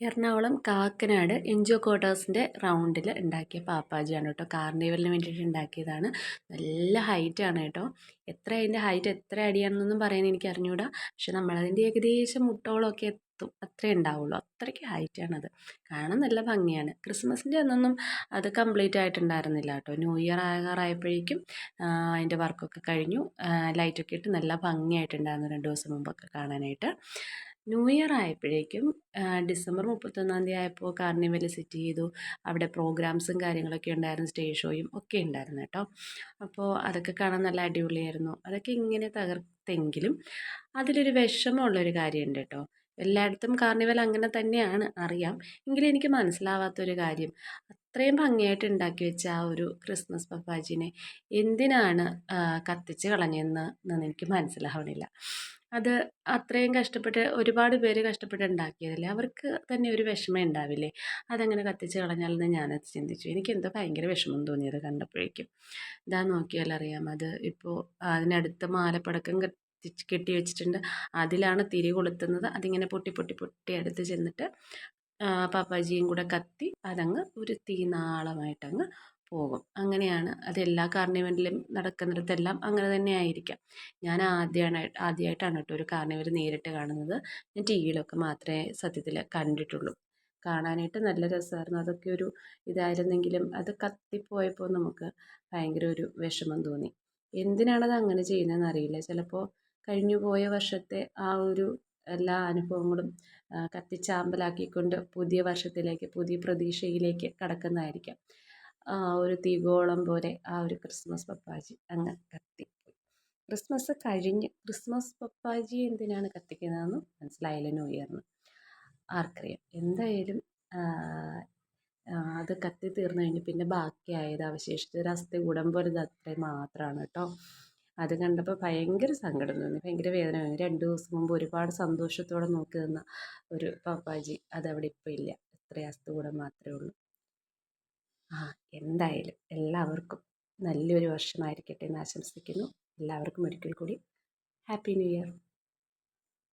Ernakulam Kakkanad NGO ക്വാർട്ടേഴ്സിൻ്റെ റൗണ്ടിൽ ഉണ്ടാക്കിയ പാപ്പാജിയാണ് കേട്ടോ. കാർണിവലിന് വേണ്ടിയിട്ട് ഉണ്ടാക്കിയതാണ്. നല്ല ഹൈറ്റാണ് കേട്ടോ. എത്ര അതിൻ്റെ ഹൈറ്റ് എത്ര അടിയാണെന്നൊന്നും പറയാൻ എനിക്ക് അറിഞ്ഞൂടാ. പക്ഷെ നമ്മളതിൻ്റെ ഏകദേശം മുട്ടോളമൊക്കെ എത്തും, അത്രേ ഉണ്ടാവുള്ളൂ. അത്രയ്ക്ക് ഹൈറ്റാണത്. കാണാൻ നല്ല ഭംഗിയാണ്. ക്രിസ്മസിൻ്റെ അന്നൊന്നും അത് കംപ്ലീറ്റ് ആയിട്ടുണ്ടായിരുന്നില്ല കേട്ടോ. ന്യൂ ഇയർ ആകാറായപ്പോഴേക്കും അതിൻ്റെ വർക്കൊക്കെ കഴിഞ്ഞു. ലൈറ്റൊക്കെ ഇട്ട് നല്ല ഭംഗിയായിട്ടുണ്ടായിരുന്നു 2 ദിവസം മുമ്പൊക്കെ കാണാനായിട്ട്. ന്യൂ ഇയർ ആയപ്പോഴേക്കും ഡിസംബർ 31 ആയപ്പോൾ കാർണിവൽ സെറ്റ് ചെയ്തു. അവിടെ പ്രോഗ്രാംസും കാര്യങ്ങളൊക്കെ ഉണ്ടായിരുന്നു, സ്റ്റേജ് ഷോയും ഒക്കെ ഉണ്ടായിരുന്നു കേട്ടോ. അപ്പോൾ അതൊക്കെ കാണാൻ നല്ല അടിപൊളിയായിരുന്നു. അതൊക്കെ ഇങ്ങനെ തകർത്തെങ്കിലും അതിലൊരു വിഷമമുള്ളൊരു കാര്യമുണ്ട് കേട്ടോ. എല്ലായിടത്തും കാർണിവൽ അങ്ങനെ തന്നെയാണ് അറിയാം. എങ്കിലും എനിക്ക് മനസ്സിലാവാത്തൊരു കാര്യം, അത്രയും ഭംഗിയായിട്ട് ഉണ്ടാക്കി വെച്ച ആ ഒരു ക്രിസ്മസ് പപ്പാജിനെ എന്തിനാണ് കത്തിച്ച് കളഞ്ഞതെന്ന് എനിക്ക് മനസ്സിലാവണില്ല. അത് അത്രയും കഷ്ടപ്പെട്ട് ഒരുപാട് പേര് കഷ്ടപ്പെട്ട് ഉണ്ടാക്കിയതല്ലേ, അവർക്ക് തന്നെ ഒരു വിഷമം ഉണ്ടാവില്ലേ? അതങ്ങനെ കത്തിച്ച് കളഞ്ഞാലെന്ന് ഞാനത് ചിന്തിച്ചു. എനിക്കെന്തോ ഭയങ്കര വിഷമം തോന്നിയത് കണ്ടപ്പോഴേക്കും. ഇതാ നോക്കിയാൽ അറിയാം, അത് ഇപ്പോൾ അതിനടുത്ത് മാലപ്പടക്കം കെട്ടി വെച്ചിട്ടുണ്ട്. അതിലാണ് തിരി കൊളുത്തുന്നത്. അതിങ്ങനെ പൊട്ടി പൊട്ടി പൊട്ടി അടുത്ത് ചെന്നിട്ട് പാപ്പാജിയും കൂടെ കത്തി അതങ്ങ് ഒരു തീനാളമായിട്ടങ്ങ് പോകും. അങ്ങനെയാണ് അത് എല്ലാ കാർണിവലിലും നടക്കുന്നിടത്തെല്ലാം അങ്ങനെ തന്നെ ആയിരിക്കാം. ഞാൻ ആദ്യമായിട്ടാണ് കേട്ടോ ഒരു കാർണിവൽ നേരിട്ട് കാണുന്നത്. ഞാൻ ടി വിയിലൊക്കെ മാത്രമേ സത്യത്തിൽ കണ്ടിട്ടുള്ളൂ. കാണാനായിട്ട് നല്ല രസമായിരുന്നു. അതൊക്കെ ഒരു ഇതായിരുന്നെങ്കിലും അത് കത്തിപ്പോയപ്പോൾ നമുക്ക് ഭയങ്കര ഒരു വിഷമം തോന്നി. എന്തിനാണത് അങ്ങനെ ചെയ്യുന്നതെന്ന് അറിയില്ല. ചിലപ്പോൾ കഴിഞ്ഞു പോയ വർഷത്തെ ആ ഒരു എല്ലാ അനുഭവങ്ങളും കത്തിച്ചാമ്പലാക്കിക്കൊണ്ട് പുതിയ വർഷത്തിലേക്ക്, പുതിയ പ്രതീക്ഷയിലേക്ക് കടക്കുന്നതായിരിക്കാം. ഒരു തീഗോളം പോലെ ആ ഒരു ക്രിസ്മസ് പപ്പാജി അങ്ങ് കത്തിപ്പോയി. ക്രിസ്മസ് കഴിഞ്ഞ് ക്രിസ്മസ് പപ്പാജി എന്തിനാണ് കത്തിക്കുന്നതെന്ന് മനസ്സിലായില്ല ന്യൂ ഇയറിന്. ആർക്കറിയാം. എന്തായാലും അത് കത്തി തീർന്നു കഴിഞ്ഞ് പിന്നെ ബാക്കിയായത് അവശേഷിച്ചത് ഒരു അസ്ഥികൂടം പോലെ അത്രയും മാത്രമാണ് കേട്ടോ. അത് കണ്ടപ്പോൾ ഭയങ്കര സങ്കടം തോന്നി, ഭയങ്കര വേദന തോന്നി. 2 ദിവസം മുമ്പ് ഒരുപാട് സന്തോഷത്തോടെ നോക്കി നിന്ന ഒരു പപ്പാജി അതവിടെ ഇപ്പോൾ ഇല്ല. ഇത്രയും അസ്ഥികൂടം മാത്രമേ ഉള്ളൂ. എന്തായാലും എല്ലാവർക്കും നല്ലൊരു വർഷമായിരിക്കട്ടെ എന്ന് ആശംസിക്കുന്നു. എല്ലാവർക്കും ഒരിക്കൽ കൂടി ഹാപ്പി ന്യൂ ഇയർ.